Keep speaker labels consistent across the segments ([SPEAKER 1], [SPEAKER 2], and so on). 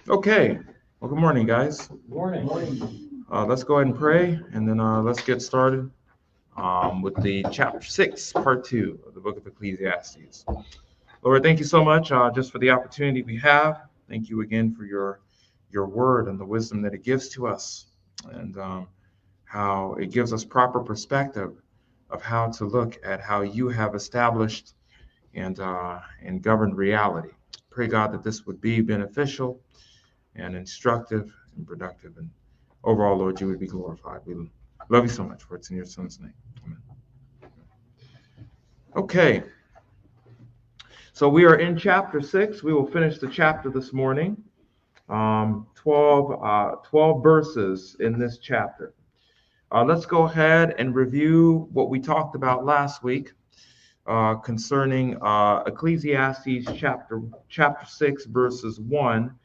[SPEAKER 1] Okay. Well, good morning, guys.
[SPEAKER 2] Morning.
[SPEAKER 1] Let's go ahead and pray, and then let's get started with the chapter 6, part 2 of the book of Ecclesiastes. Lord, thank you so much just for the opportunity we have. Thank you again for your word and the wisdom that it gives to us, and how it gives us proper perspective of how to look at how you have established and governed reality. Pray, God, that this would be beneficial and instructive and productive. And overall, Lord, you would be glorified. We love you so much, for it's in your Son's name. Amen. Okay, so we are in chapter 6. We will finish the chapter this morning. 12 verses in this chapter. Let's go ahead and review what we talked about last week concerning Ecclesiastes chapter 6, verses 1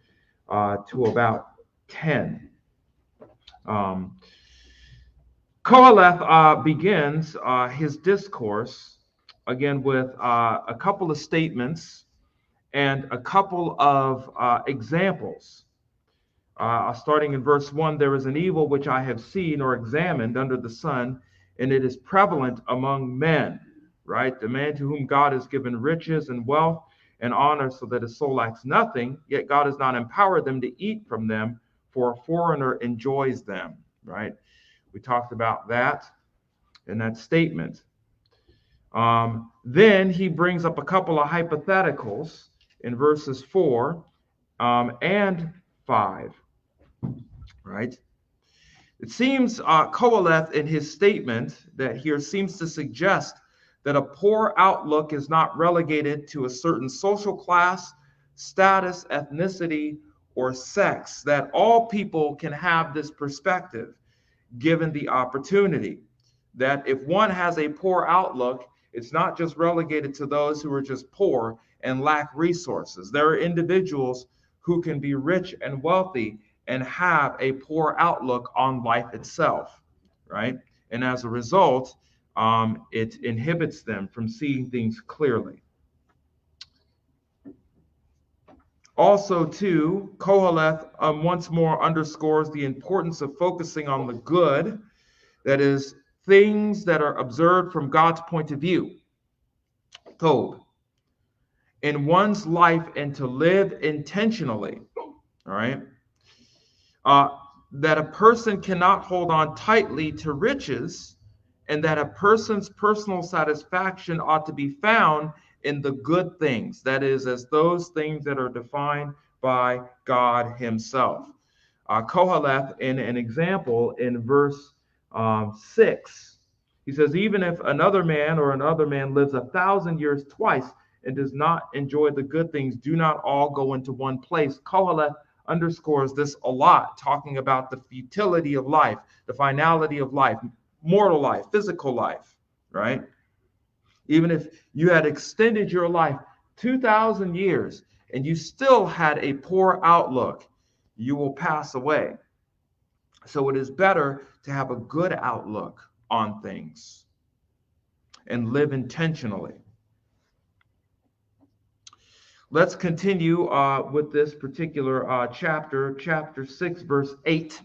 [SPEAKER 1] to about 10. Um, Koheleth begins his discourse again with a couple of statements and a couple of examples. Starting in verse 1, there is an evil which I have seen or examined under the sun, and it is prevalent among men, right? The man to whom God has given riches and wealth and honor so that his soul lacks nothing, yet God has not empowered them to eat from them, for a foreigner enjoys them, right? We talked about that in that statement. Then he brings up a couple of hypotheticals in verses 4 and 5, right? It seems Koheleth in his statement that here seems to suggest that a poor outlook is not relegated to a certain social class, status, ethnicity, or sex, that all people can have this perspective given the opportunity. That if one has a poor outlook, it's not just relegated to those who are just poor and lack resources. There are individuals who can be rich and wealthy and have a poor outlook on life itself, right? And as a result, it inhibits them from seeing things clearly. Also, too, Koheleth once more underscores the importance of focusing on the good, that is, things that are observed from God's point of view, Tob, in one's life and to live intentionally, all right? Uh, that a person cannot hold on tightly to riches, and that a person's personal satisfaction ought to be found in the good things, that is, as those things that are defined by God Himself. Koheleth, in an example in verse 6, he says, even if another man or another man lives 1,000 years twice and does not enjoy the good things, do not all go into one place. Koheleth underscores this a lot, talking about the futility of life, the finality of life, mortal life, physical life, right? Even if you had extended your life 2,000 years and you still had a poor outlook, you will pass away. So it is better to have a good outlook on things and live intentionally. Let's continue with this particular chapter 6, verse 8.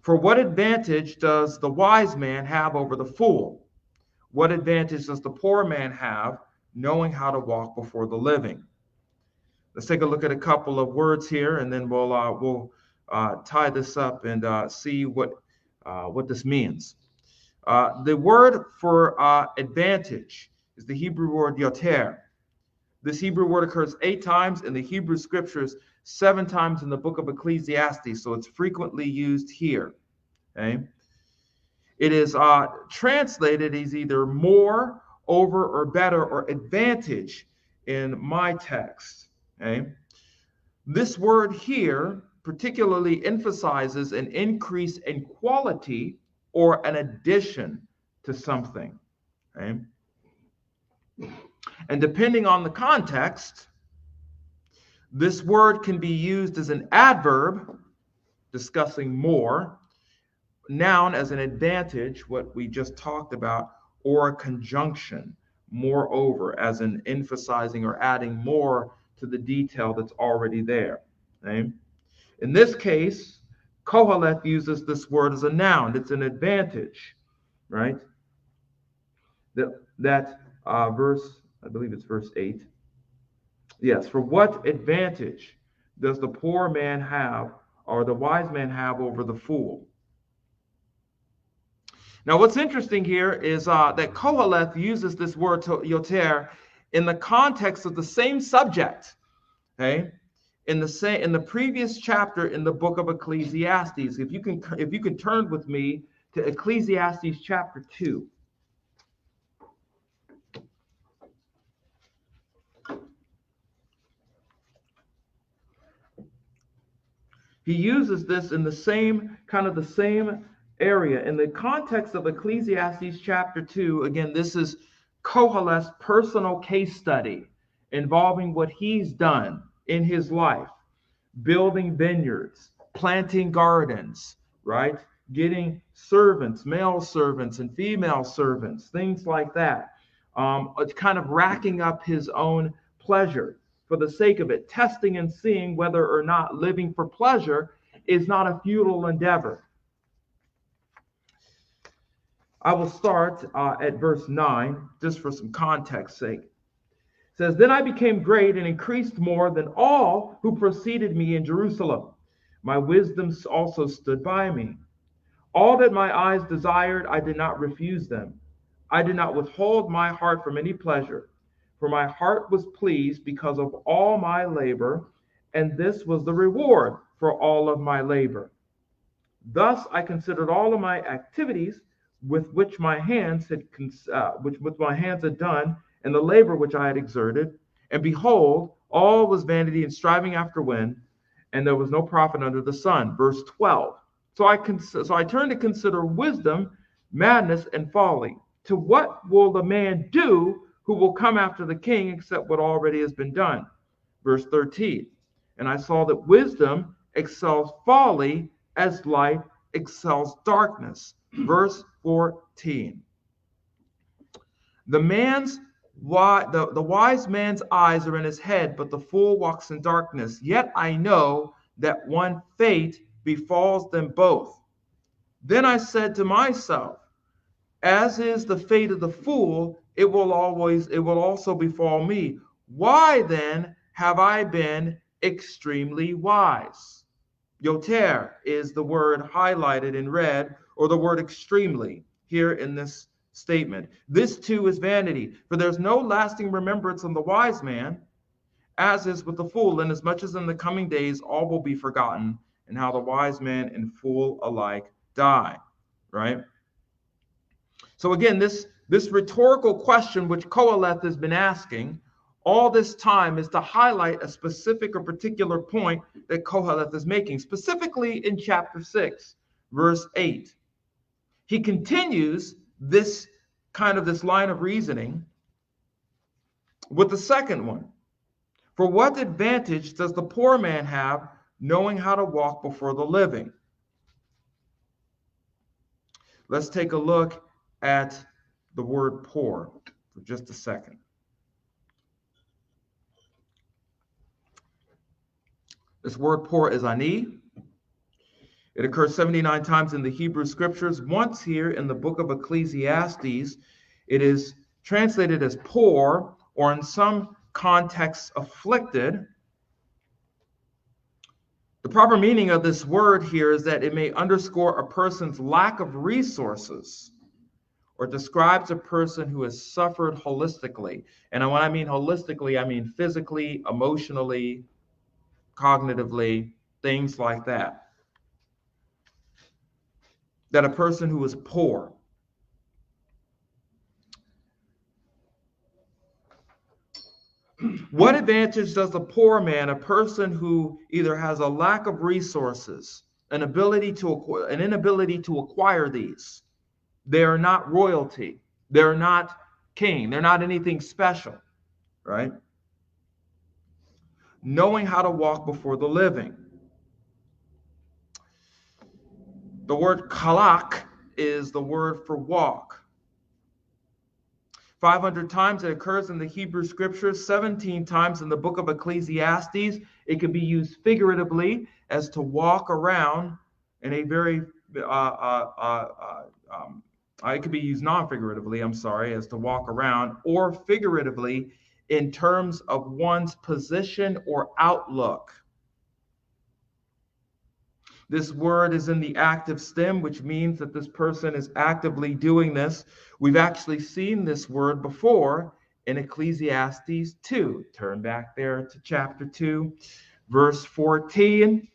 [SPEAKER 1] For what advantage does the wise man have over the fool? What advantage does the poor man have knowing how to walk before the living? Let's take a look at a couple of words here, and then we'll tie this up and see what this means. The word for advantage is the Hebrew word yoter. This Hebrew word occurs 8 times in the Hebrew scriptures, 7 times in the book of Ecclesiastes, so it's frequently used here. Okay? It is translated as either more, over, or better, or advantage in my text. Okay? This word here particularly emphasizes an increase in quality or an addition to something. Okay? And depending on the context, this word can be used as an adverb, discussing more, noun as an advantage, what we just talked about, or a conjunction, moreover, as in emphasizing or adding more to the detail that's already there. Okay? In this case, Koheleth uses this word as a noun. It's an advantage, right? That verse, I believe it's verse 8. Yes, for what advantage does the poor man have, or the wise man have over the fool? Now, what's interesting here is that Koheleth uses this word yoter in the context of the same subject. Okay, in the previous chapter in the book of Ecclesiastes. If you can turn with me to Ecclesiastes chapter 2. He uses this in the same area. In the context of Ecclesiastes chapter 2, again, this is Koheleth's personal case study involving what he's done in his life, building vineyards, planting gardens, right? Getting servants, male servants and female servants, things like that. It's kind of racking up his own pleasure for the sake of it, testing and seeing whether or not living for pleasure is not a futile endeavor. I will start at verse 9, just for some context sake. It says, "Then I became great and increased more than all who preceded me in Jerusalem. My wisdom also stood by me. All that my eyes desired, I did not refuse them. I did not withhold my heart from any pleasure, for my heart was pleased because of all my labor, and this was the reward for all of my labor. Thus I considered all of my activities which my hands had done, and the labor which I had exerted, and behold, all was vanity and striving after wind, and there was no profit under the sun." Verse 12. So I turn to consider wisdom, madness, and folly. To what will the man do who will come after the king except what already has been done? Verse 13. And I saw that wisdom excels folly as light excels darkness. Verse 14. The wise man's eyes are in his head, but the fool walks in darkness. Yet I know that one fate befalls them both. Then I said to myself, as is the fate of the fool, it will also befall me. Why then have I been extremely wise? Yoter is the word highlighted in red, or the word extremely here in this statement. This too is vanity, for there's no lasting remembrance on the wise man, as is with the fool, inasmuch as in the coming days all will be forgotten, and how the wise man and fool alike die. Right? So again, this rhetorical question which Koheleth has been asking all this time is to highlight a specific or particular point that Koheleth is making, specifically in chapter 6, verse 8. He continues this line of reasoning with the second one. For what advantage does the poor man have knowing how to walk before the living? Let's take a look at the word poor for just a second. This word poor is ani. It occurs 79 times in the Hebrew scriptures. Once here in the book of Ecclesiastes, it is translated as poor, or in some contexts, afflicted. The proper meaning of this word here is that it may underscore a person's lack of resources, or describes a person who has suffered holistically. And when I mean holistically, I mean physically, emotionally, cognitively, things like that. That a person who is poor. What advantage does the poor man, a person who either has a lack of resources, an inability to acquire these? They are not royalty. They're not king. They're not anything special, right? Knowing how to walk before the living. The word kalak is the word for walk. 500 times it occurs in the Hebrew scriptures, 17 times in the book of Ecclesiastes. It can be used figuratively as to walk around in a very, it could be used non-figuratively, I'm sorry, as to walk around, or figuratively in terms of one's position or outlook. This word is in the active stem, which means that this person is actively doing this. We've actually seen this word before in Ecclesiastes 2. Turn back there to chapter 2, verse 14.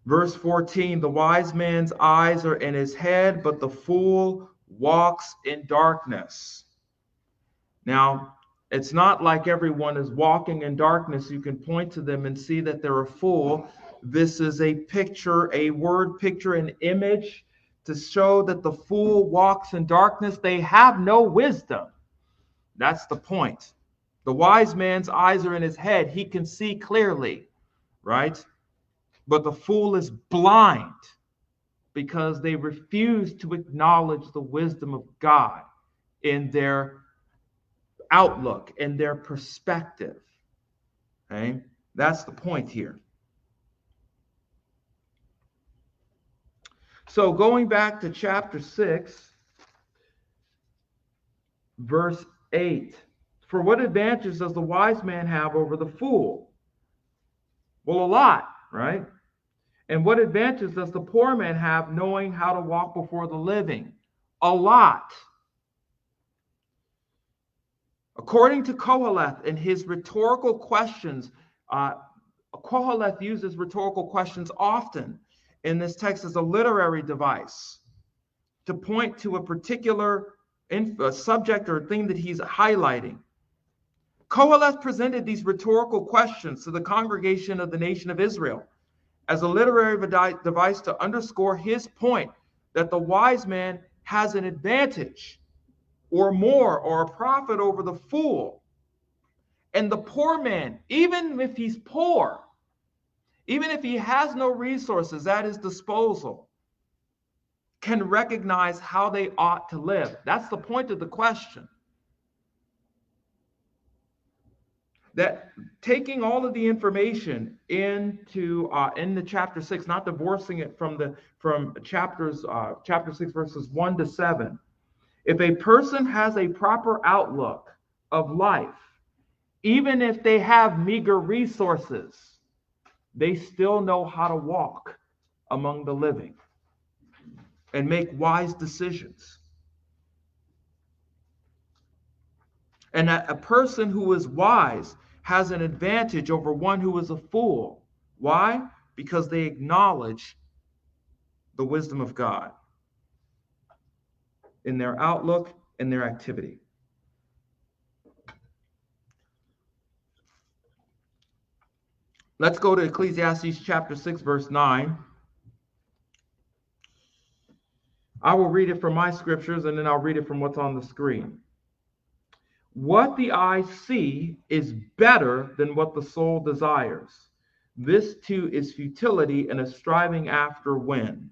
[SPEAKER 1] Verse 14, the wise man's eyes are in his head, but the fool walks in darkness. Now, it's not like everyone is walking in darkness. You can point to them and see that they're a fool. This is a picture, a word picture, an image to show that the fool walks in darkness. They have no wisdom. That's the point. The wise man's eyes are in his head. He can see clearly, right? But the fool is blind because they refuse to acknowledge the wisdom of God in their outlook, in their perspective. Okay? That's the point here. So going back to chapter 6, verse 8. For what advantage does the wise man have over the fool? Well, a lot, right? And what advantage does the poor man have knowing how to walk before the living? A lot. According to Koheleth in his rhetorical questions, Koheleth uses rhetorical questions often in this text as a literary device to point to a particular subject or thing that he's highlighting. Koheleth presented these rhetorical questions to the congregation of the nation of Israel as a literary device to underscore his point that the wise man has an advantage or more or a profit over the fool. And the poor man, even if he's poor, even if he has no resources at his disposal, can recognize how they ought to live. That's the point of the question. That taking all of the information into in the chapter 6, not divorcing it from chapter 6 verses 1 to 7. If a person has a proper outlook of life, even if they have meager resources, they still know how to walk among the living and make wise decisions. And that a person who is wise has an advantage over one who is a fool. Why? Because they acknowledge the wisdom of God in their outlook and their activity. Let's go to Ecclesiastes chapter 6, verse 9. I will read it from my scriptures and then I'll read it from what's on the screen. What the eyes see is better than what the soul desires. This too is futility and a striving after wind.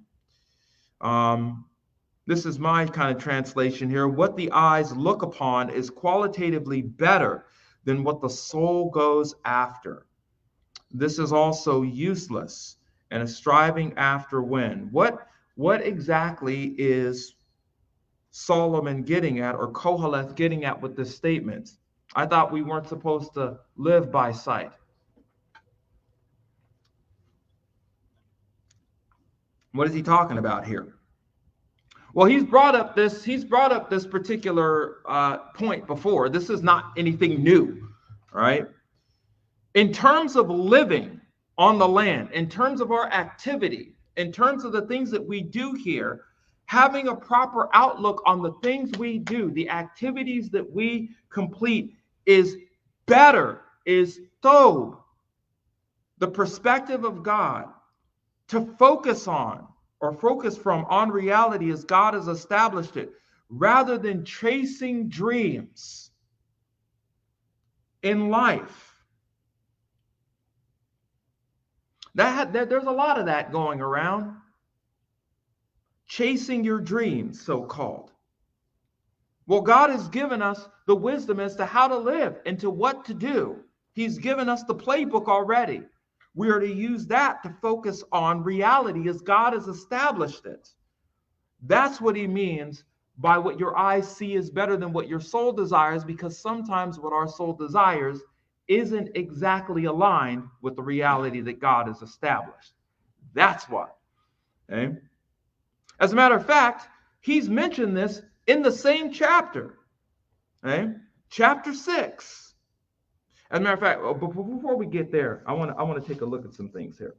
[SPEAKER 1] This is my kind of translation here. What the eyes look upon is qualitatively better than what the soul goes after. This is also useless and a striving after wind. What exactly is Solomon getting at, or Koheleth getting at with this statement? I thought we weren't supposed to live by sight. What is he talking about here? Well, he's brought up this particular point before. This is not anything new, right? In terms of living on the land, in terms of our activity, in terms of the things that we do here, having a proper outlook on the things we do, the activities that we complete is better, is though the perspective of God to focus on or focus from on reality as God has established it, rather than chasing dreams in life. There's a lot of that going around. Chasing your dreams, so-called. Well, God has given us the wisdom as to how to live and to what to do. He's given us the playbook already. We are to use that to focus on reality as God has established it. That's what he means by what your eyes see is better than what your soul desires, because sometimes what our soul desires isn't exactly aligned with the reality that God has established. That's why. Okay? As a matter of fact, he's mentioned this in the same chapter. Okay? Chapter 6. As a matter of fact, before we get there, I want to take a look at some things here.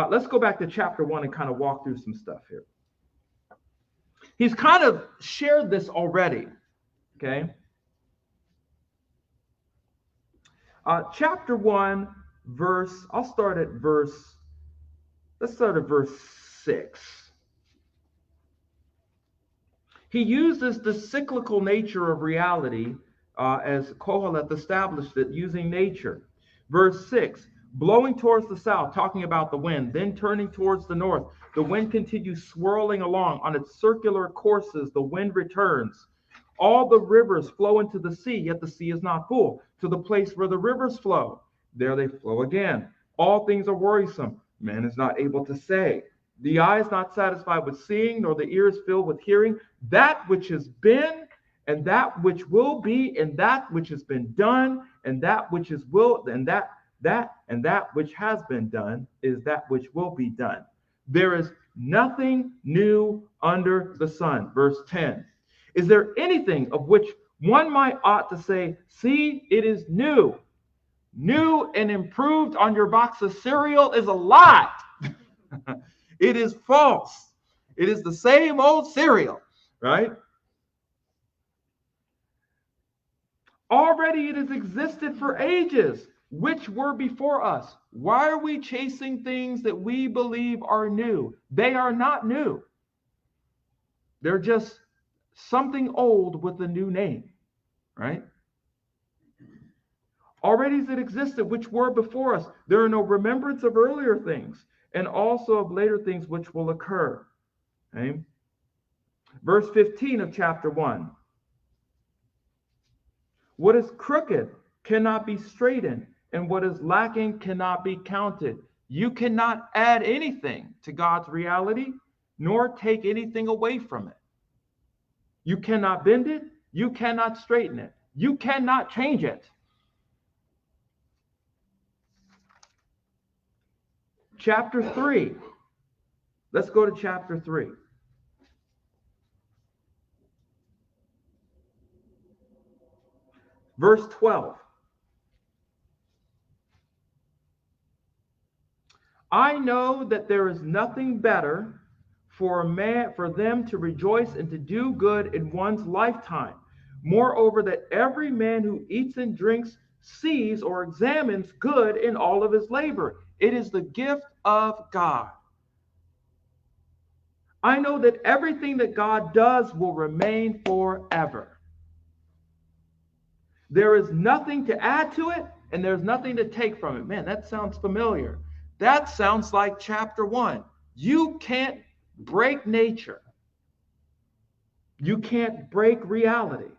[SPEAKER 1] Let's go back to chapter 1 and kind of walk through some stuff here. He's kind of shared this already. Okay? Chapter 1, let's start at verse 6. He uses the cyclical nature of reality as Koheleth established it, using nature. Verse 6, blowing towards the south, talking about the wind, then turning towards the north. The wind continues swirling along. On its circular courses, the wind returns. All the rivers flow into the sea, yet the sea is not full. To the place where the rivers flow, there they flow again. All things are worrisome. Man is not able to say. The eye is not satisfied with seeing, nor the ear is filled with hearing. That which has been, and that which will be, and that which has been done, and that which is will, and that which has been done is that which will be done. There is nothing new under the sun. Verse 10. Is there anything of which one might ought to say, see, it is new? New and improved on your box of cereal is a lie. It is false. It is the same old cereal, right? Already it has existed for ages, which were before us. Why are we chasing things that we believe are new? They are not new. They're just something old with a new name, right? Already as it existed, which were before us. There are no remembrance of earlier things, and also of later things which will occur. Okay? Verse 15 of chapter 1. What is crooked cannot be straightened, and what is lacking cannot be counted. You cannot add anything to God's reality, nor take anything away from it. You cannot bend it. You cannot straighten it. You cannot change it. Chapter 3. Let's go to chapter 3. Verse 12. I know that there is nothing better for them to rejoice and to do good in one's lifetime. Moreover, that every man who eats and drinks sees or examines good in all of his labor. It is the gift of God. I know that everything that God does will remain forever. There is nothing to add to it, and there's nothing to take from it. Man, that sounds familiar. That sounds like chapter 1. You can't break nature. You can't break reality.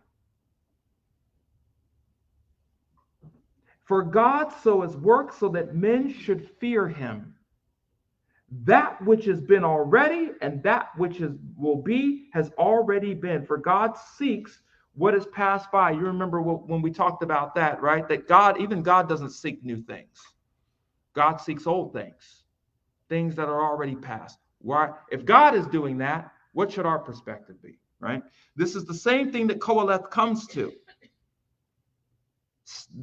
[SPEAKER 1] For God so has worked so that men should fear him. That which has been already and that which will be has already been. For God seeks what has passed by. You remember when we talked about that, right? That even God doesn't seek new things. God seeks old things, things that are already past. Why? If God is doing that, what should our perspective be, right? This is the same thing that Koheleth comes to.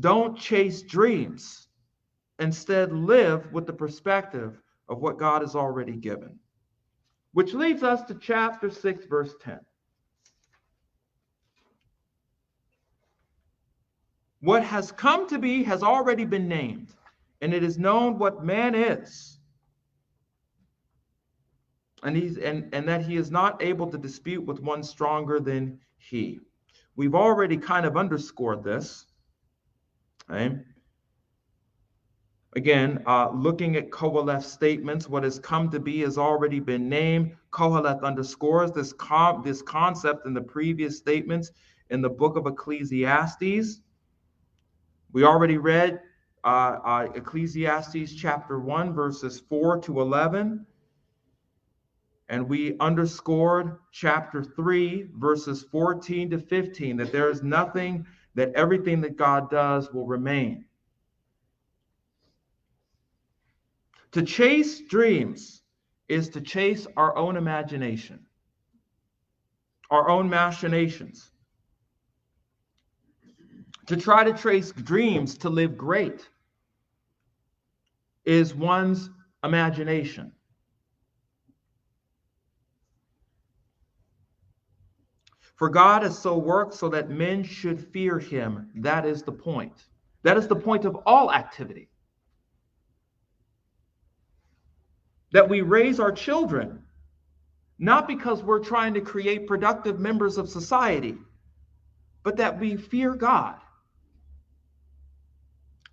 [SPEAKER 1] Don't chase dreams. Instead, live with the perspective of what God has already given. Which leads us to chapter 6, verse 10. What has come to be has already been named, and it is known what man is. And that he is not able to dispute with one stronger than he. We've already kind of underscored this. Okay? Again, looking at Koheleth's statements, what has come to be has already been named. Koheleth underscores this concept in the previous statements in the book of Ecclesiastes. We already read Ecclesiastes chapter 1, verses 4 to 11. And we underscored chapter 3, verses 14 to 15, that there is nothing, that everything that God does will remain. To chase dreams is to chase our own imagination, our own machinations. To try to trace dreams to live great is one's imagination. For God has so worked so that men should fear him. That is the point. That is the point of all activity. That we raise our children, not because we're trying to create productive members of society, but that we fear God.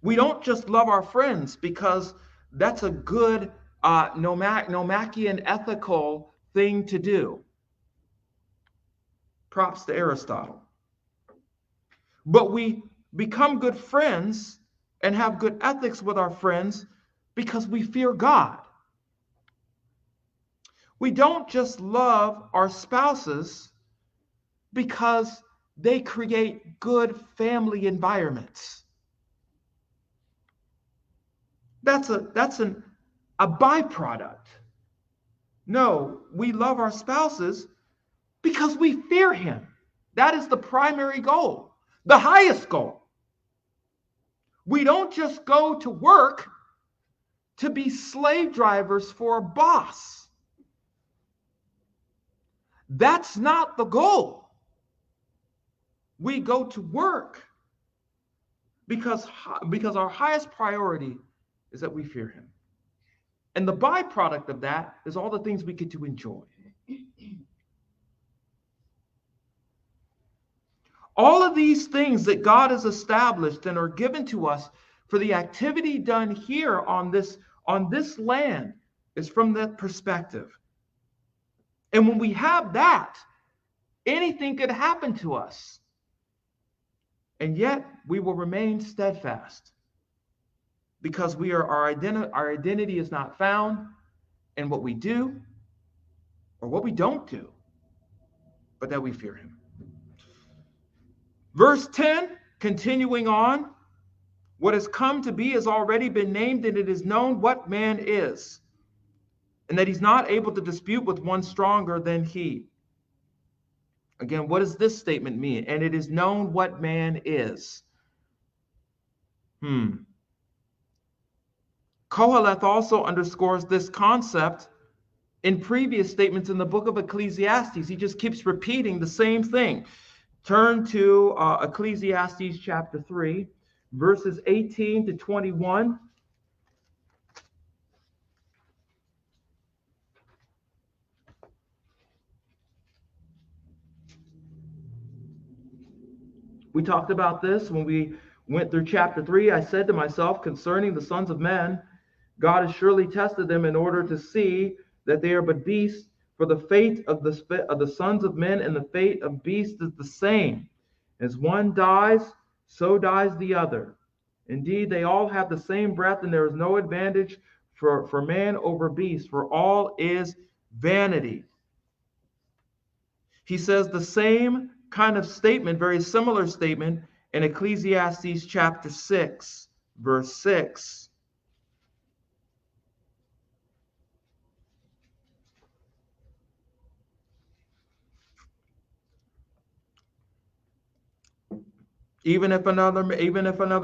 [SPEAKER 1] We don't just love our friends because that's a good Nomachian ethical thing to do. Props to Aristotle. But we become good friends and have good ethics with our friends because we fear God. We don't just love our spouses because they create good family environments. That's a byproduct. No, we love our spouses because we fear him. That is the primary goal, the highest goal. We don't just go to work to be slave drivers for a boss. That's not the goal. We go to work because our highest priority is that we fear him. And the byproduct of that is all the things we get to enjoy. All of these things that God has established and are given to us for the activity done here on this land is from that perspective. And when we have that, anything could happen to us. And yet we will remain steadfast because our identity is not found in what we do or what we don't do, but that we fear him. Verse 10, continuing on, what has come to be has already been named, and it is known what man is, and that he's not able to dispute with one stronger than he. Again, what does this statement mean? And it is known what man is. Koheleth also underscores this concept in previous statements in the book of Ecclesiastes. He just keeps repeating the same thing. Turn to Ecclesiastes chapter 3, verses 18 to 21. We talked about this when we went through chapter 3. I said to myself concerning the sons of men, God has surely tested them in order to see that they are but beasts, for the fate of the sons of men and the fate of beasts is the same. As one dies, so dies the other. Indeed, they all have the same breath, and there is no advantage for man over beast, for all is vanity. He says the same kind of statement, very similar statement, in Ecclesiastes chapter 6, verse 6. Even if another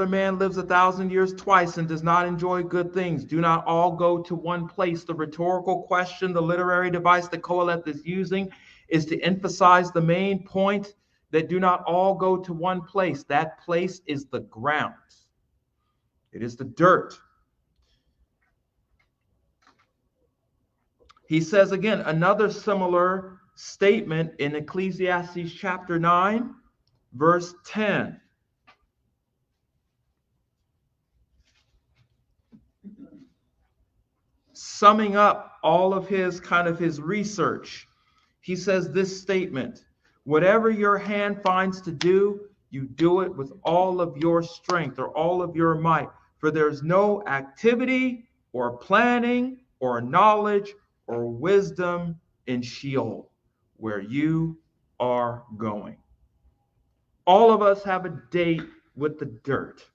[SPEAKER 1] man lives 1,000 years twice and does not enjoy good things, do not all go to one place. The rhetorical question, the literary device that Koheleth is using, is to emphasize the main point that do not all go to one place. That place is the ground. It is the dirt. He says again, another similar statement in Ecclesiastes chapter 9, verse 10. summing up all of his research, he says this statement: whatever your hand finds to do, you do it with all of your strength or all of your might. For there's no activity or planning or knowledge or wisdom in Sheol, where you are going. All of us have a date with the dirt.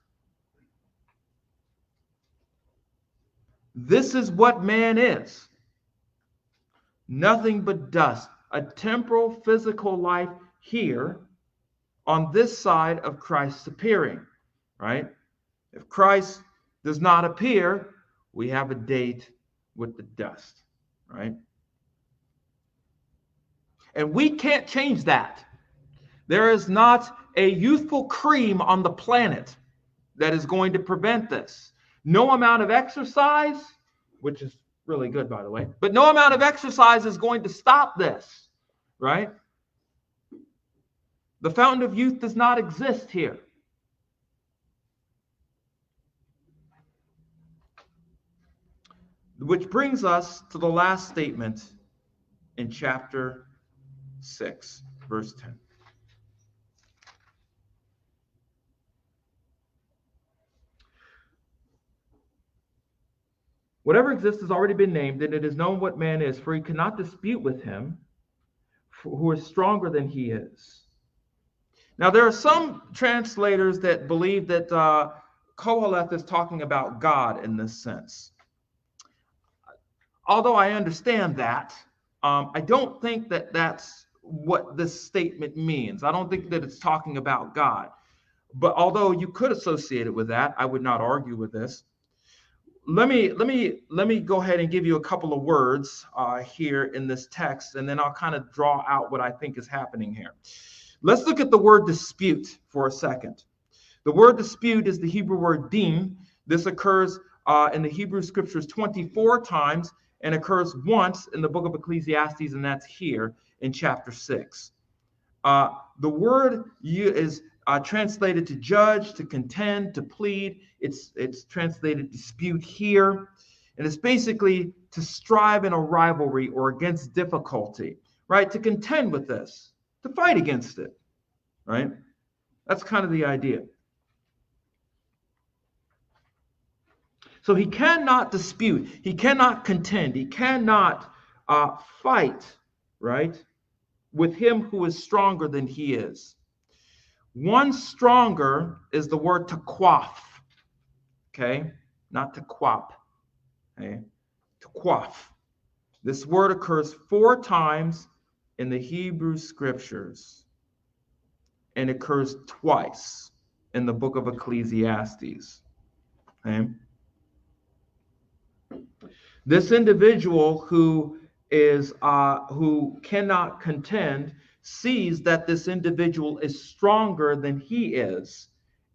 [SPEAKER 1] This is what man is. Nothing but dust, a temporal physical life here on this side of Christ's appearing, right? If Christ does not appear, we have a date with the dust, right? And we can't change that. There is not a youthful cream on the planet that is going to prevent this. No amount of exercise, which is really good, by the way, but no amount of exercise is going to stop this, right? The fountain of youth does not exist here. Which brings us to the last statement in chapter 6, verse 10. Whatever exists has already been named, and it is known what man is, for he cannot dispute with him who is stronger than he is. Now, there are some translators that believe that Koheleth is talking about God in this sense. Although I understand that, I don't think that that's what this statement means. I don't think that it's talking about God. But although you could associate it with that, I would not argue with this. Let me go ahead and give you a couple of words here in this text, and then I'll kind of draw out what I think is happening here. Let's look at the word dispute for a second. The word dispute is the Hebrew word din. This occurs in the Hebrew scriptures 24 times and occurs once in the book of Ecclesiastes, and that's here in chapter 6. The word is translated to judge, to contend, to plead. It's translated dispute here. And it's basically to strive in a rivalry or against difficulty, right? To contend with this, to fight against it, right? That's kind of the idea. So he cannot dispute, he cannot contend, he cannot fight, right, with him who is stronger than he is. One stronger is the word to quaff, okay? Not to quap, okay? To quaff. This word occurs 4 times in the Hebrew scriptures and occurs twice in the book of Ecclesiastes, okay? This individual who cannot contend sees that this individual is stronger than he is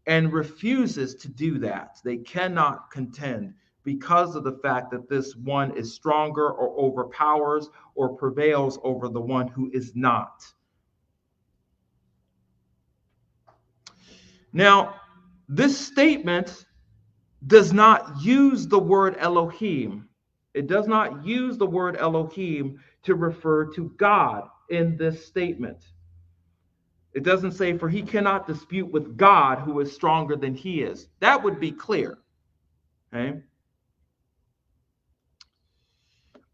[SPEAKER 1] and refuses to do that. They cannot contend because of the fact that this one is stronger or overpowers or prevails over the one who is not. Now, this statement does not use the word Elohim. It does not use the word Elohim to refer to God in this statement. It doesn't say, for he cannot dispute with God who is stronger than he is. That would be clear. Okay?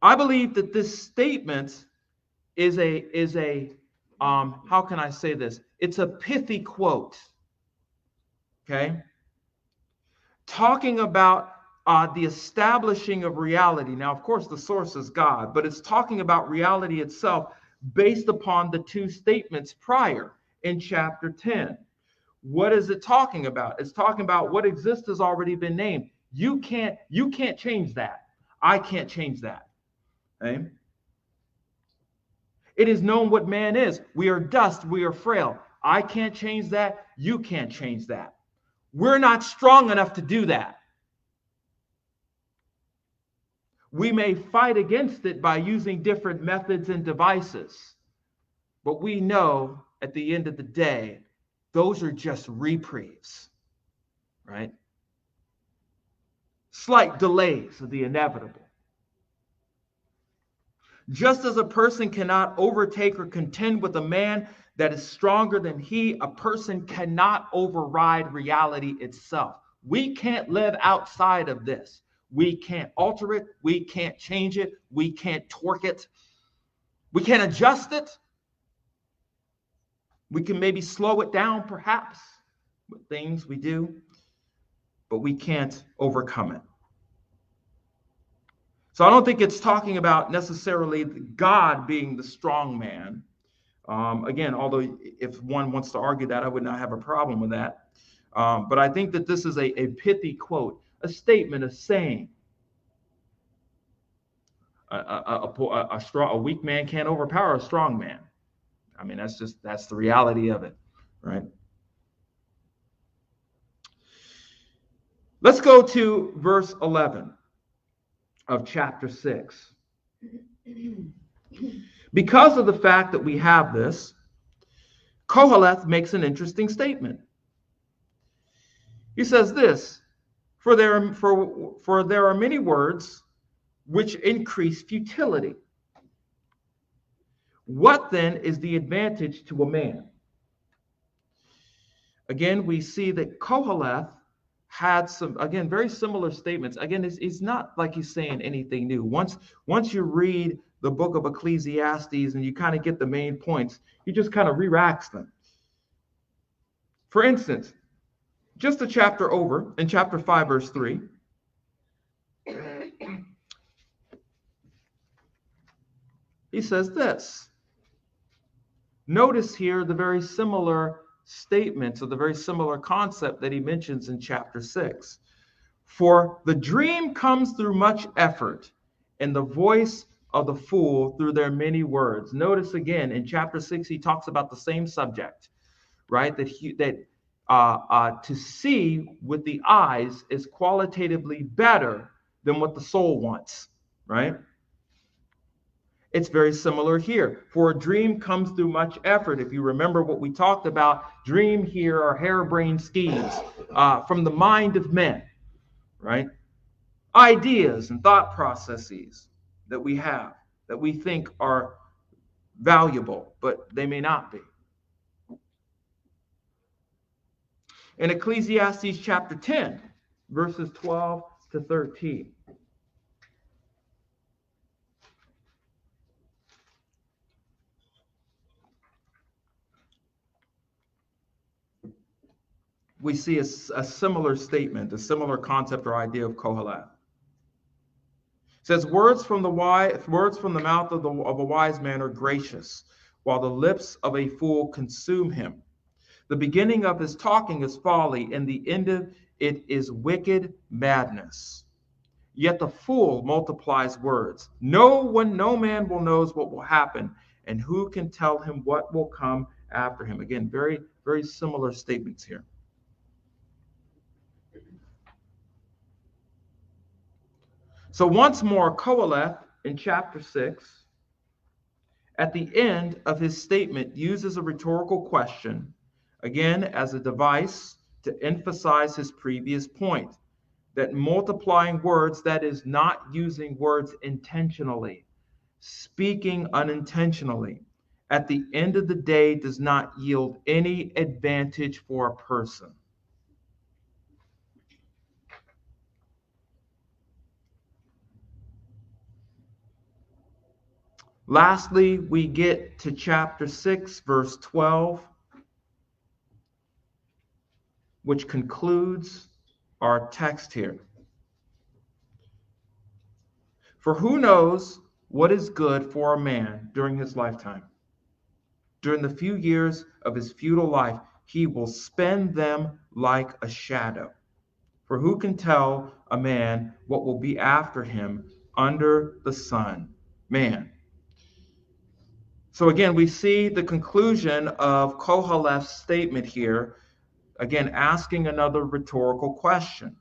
[SPEAKER 1] I believe that this statement is a how can I say this? It's a pithy quote. Okay? Talking about the establishing of reality. Now, of course, the source is God, but it's talking about reality itself based upon the 2 statements prior in chapter 10. What is it talking about? It's talking about what exists has already been named. You can't change that. I can't change that. Okay? It is known what man is. We are dust. We are frail. I can't change that. You can't change that. We're not strong enough to do that. We may fight against it by using different methods and devices, but we know at the end of the day, those are just reprieves, right? Slight delays of the inevitable. Just as a person cannot overtake or contend with a man that is stronger than he, a person cannot override reality itself. We can't live outside of this. We can't alter it. We can't change it. We can't torque it. We can't adjust it. We can maybe slow it down, perhaps, with things we do, but we can't overcome it. So I don't think it's talking about necessarily God being the strong man. Again, although if one wants to argue that, I would not have a problem with that. But I think that this is a pithy quote, a statement, a saying. A weak man can't overpower a strong man. I mean, that's the reality of it, right? Let's go to verse 11 of chapter 6. Because of the fact that we have this, Koheleth makes an interesting statement. He says this, for there are many words which increase futility. What then is the advantage to a man? Again, we see that Koheleth had some, again, very similar statements. Again, it's not like he's saying anything new. Once you read the book of Ecclesiastes and you kind of get the main points, he just kind of re-racks them. For instance, just a chapter over, in chapter 5, verse 3, he says this. Notice here the very similar statements, or the very similar concept that he mentions in chapter 6. For the dream comes through much effort, and the voice of the fool through their many words. Notice again in chapter 6, he talks about the same subject, right? That to see with the eyes is qualitatively better than what the soul wants, right? It's very similar here. For a dream comes through much effort. If you remember what we talked about, dream here are harebrained schemes from the mind of men, right? Ideas and thought processes that we have, that we think are valuable, but they may not be. In Ecclesiastes chapter 10, verses 12 to 13. We see a similar statement, a similar concept or idea of Koheleth. It says, words from the mouth of a wise man are gracious, while the lips of a fool consume him. The beginning of his talking is folly, and the end of it is wicked madness. Yet the fool multiplies words. No man will knows what will happen, and who can tell him what will come after him? Again, very, very similar statements here. So once more, Koheleth in chapter 6, at the end of his statement, uses a rhetorical question, again, as a device to emphasize his previous point, that multiplying words, that is not using words intentionally, speaking unintentionally, at the end of the day does not yield any advantage for a person. Lastly, we get to chapter 6, verse 12, which concludes our text here. For who knows what is good for a man during his lifetime? During the few years of his futile life, he will spend them like a shadow. For who can tell a man what will be after him under the sun? Man. So again, we see the conclusion of Koheleth's statement here, again, asking another rhetorical question,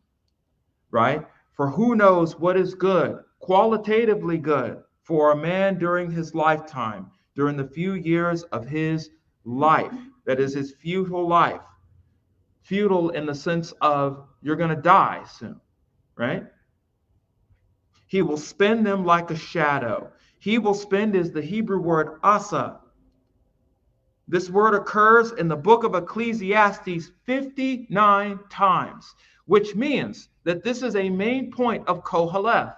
[SPEAKER 1] right? For who knows what is good, qualitatively good, for a man during his lifetime, during the few years of his life, that is his futile life. Futile in the sense of you're going to die soon, right? He will spend them like a shadow. He will spend is the Hebrew word asa. This word occurs in the book of Ecclesiastes 59 times, which means that this is a main point of Koheleth.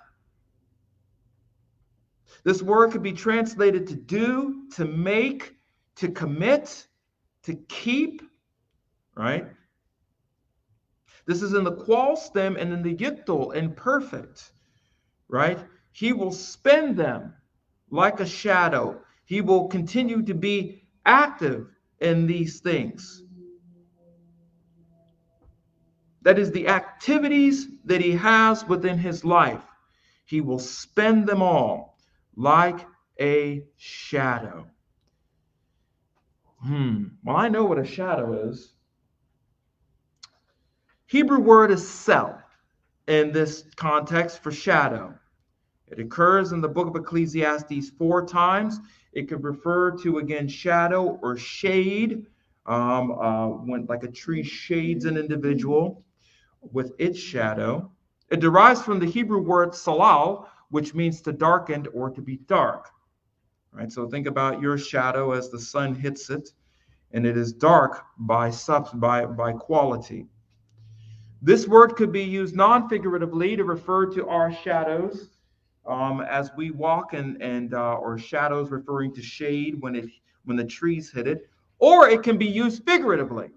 [SPEAKER 1] This word could be translated to do, to make, to commit, to keep, right? This is in the qual stem and in the yictul, imperfect, right? He will spend them like a shadow. He will continue to be active in these things. That is the activities that he has within his life. He will spend them all like a shadow. Well, I know what a shadow is. Hebrew word is sel in this context for shadow. It occurs in the book of Ecclesiastes 4 times. It could refer to, again, shadow or shade, when like a tree shades an individual with its shadow. It derives from the Hebrew word salal, which means to darken or to be dark. Right? So think about your shadow as the sun hits it, and it is dark by quality. This word could be used non-figuratively to refer to our shadows as we walk, or shadows referring to shade when the trees hit it, or it can be used figuratively.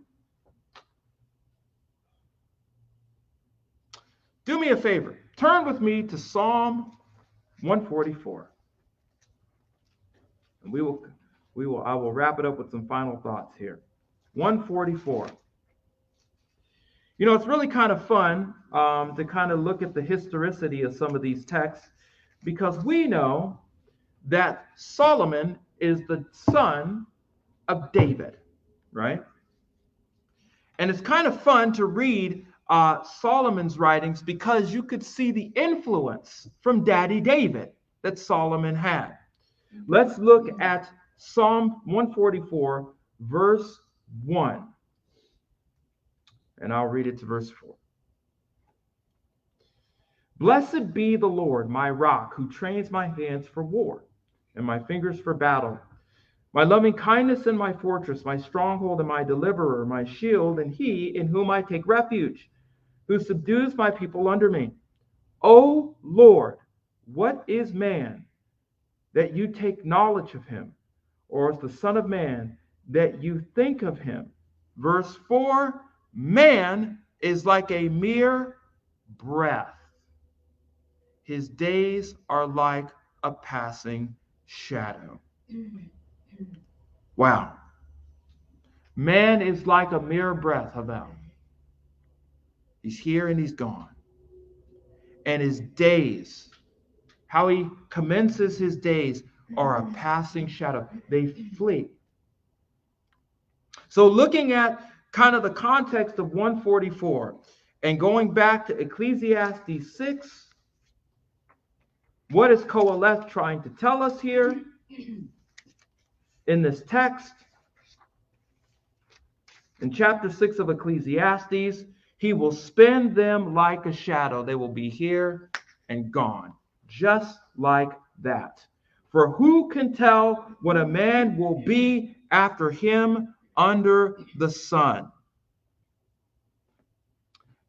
[SPEAKER 1] Do me a favor, turn with me to Psalm 144, and I will wrap it up with some final thoughts here. 144. You know, it's really kind of fun to kind of look at the historicity of some of these texts, because we know that Solomon is the son of David, right? And it's kind of fun to read Solomon's writings because you could see the influence from Daddy David that Solomon had. Let's look at Psalm 144, verse 1. And I'll read it to verse 4. Blessed be the Lord, my rock, who trains my hands for war and my fingers for battle. My loving kindness and my fortress, my stronghold and my deliverer, my shield, and he in whom I take refuge, who subdues my people under me. O Lord, what is man that you take knowledge of him, or is the Son of Man that you think of him? Verse 4, man is like a mere breath. His days are like a passing shadow. Wow. Man is like a mere breath, Havel. He's here and he's gone. And his days, how he commences his days, are a passing shadow. They flee. So looking at kind of the context of 144 and going back to Ecclesiastes 6, what is Koheleth trying to tell us here in this text? In chapter 6 of Ecclesiastes, he will spend them like a shadow. They will be here and gone, just like that. For who can tell what a man will be after him under the sun?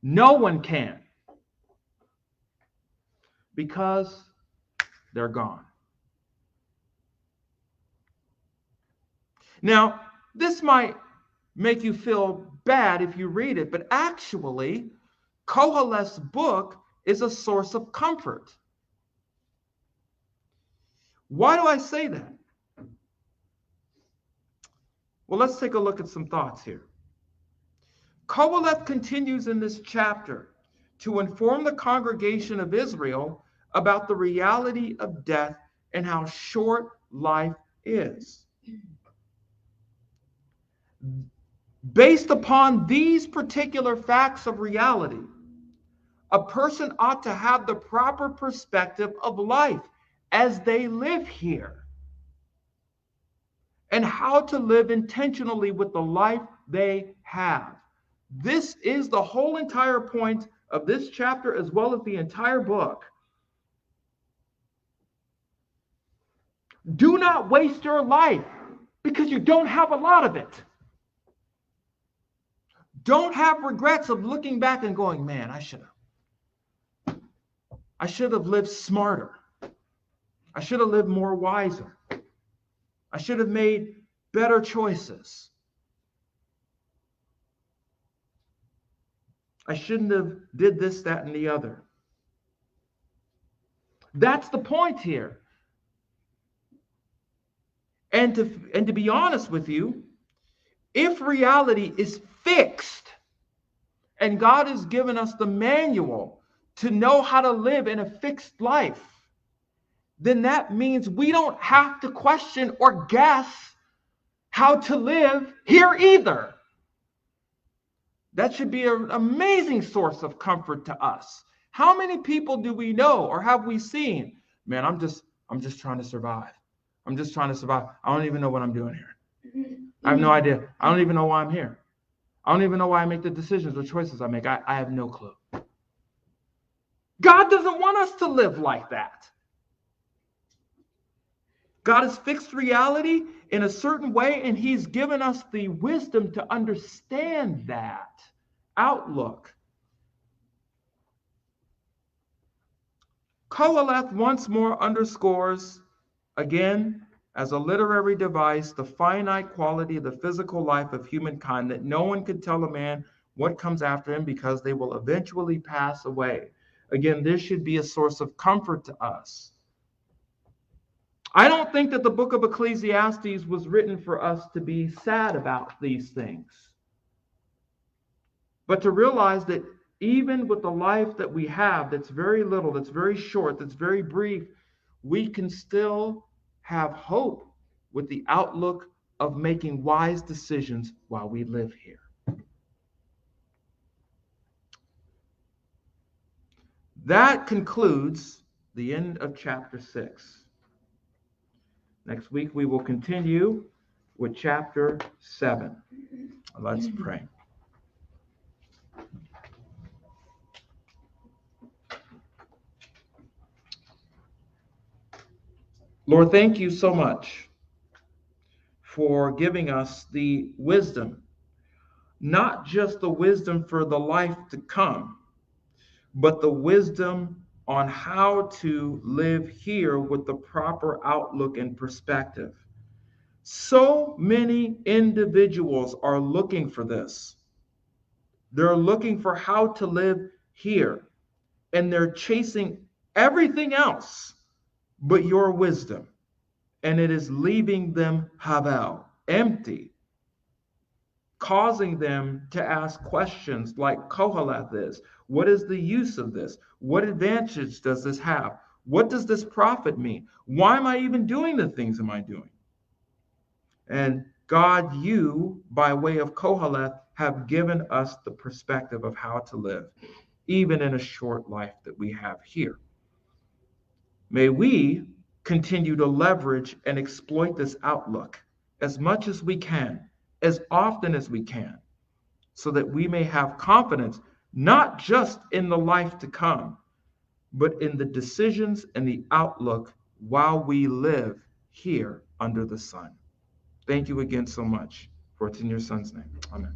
[SPEAKER 1] No one can, because they're gone. Now, this might make you feel bad if you read it, but actually, Koheleth's book is a source of comfort. Why do I say that? Well, let's take a look at some thoughts here. Koheleth continues in this chapter to inform the congregation of Israel about the reality of death and how short life is. Based upon these particular facts of reality, a person ought to have the proper perspective of life as they live here, and how to live intentionally with the life they have. This is the whole entire point of this chapter, as well as the entire book. Do not waste your life because you don't have a lot of it. Don't have regrets of looking back and going, man, I should have lived smarter. I should have lived more wiser. I should have made better choices. I shouldn't have did this, that, and the other. That's the point here. And to be honest with you, if reality is fixed and God has given us the manual to know how to live in a fixed life, then that means we don't have to question or guess how to live here either. That should be an amazing source of comfort to us. How many people do we know or have we seen? Man, I'm just trying to survive. I'm just trying to survive. I don't even know what I'm doing here. I have no idea. I don't even know why I'm here. I don't even know why I make the decisions or choices I make. I have no clue. God doesn't want us to live like that. God has fixed reality in a certain way, and he's given us the wisdom to understand that outlook. Koheleth once more underscores, again, as a literary device, the finite quality of the physical life of humankind, that no one can tell a man what comes after him because they will eventually pass away. Again, this should be a source of comfort to us. I don't think that the book of Ecclesiastes was written for us to be sad about these things, but to realize that even with the life that we have, that's very little, that's very short, that's very brief, we can still have hope with the outlook of making wise decisions while we live here. That concludes the end of chapter 6. Next week, we will continue with chapter 7. Let's pray. Lord, thank you so much for giving us the wisdom, not just the wisdom for the life to come, but the wisdom on how to live here with the proper outlook and perspective. So many individuals are looking for this. They're looking for how to live here, and they're chasing everything else but your wisdom. And it is leaving them havel, empty, causing them to ask questions like Koheleth is. What is the use of this? What advantage does this have? What does this profit me? Why am I even doing the things am I doing? And God, you, by way of Koheleth, have given us the perspective of how to live, even in a short life that we have here. May we continue to leverage and exploit this outlook as much as we can, as often as we can, so that we may have confidence, not just in the life to come, but in the decisions and the outlook while we live here under the sun. Thank you again so much, for it's in your son's name. Amen.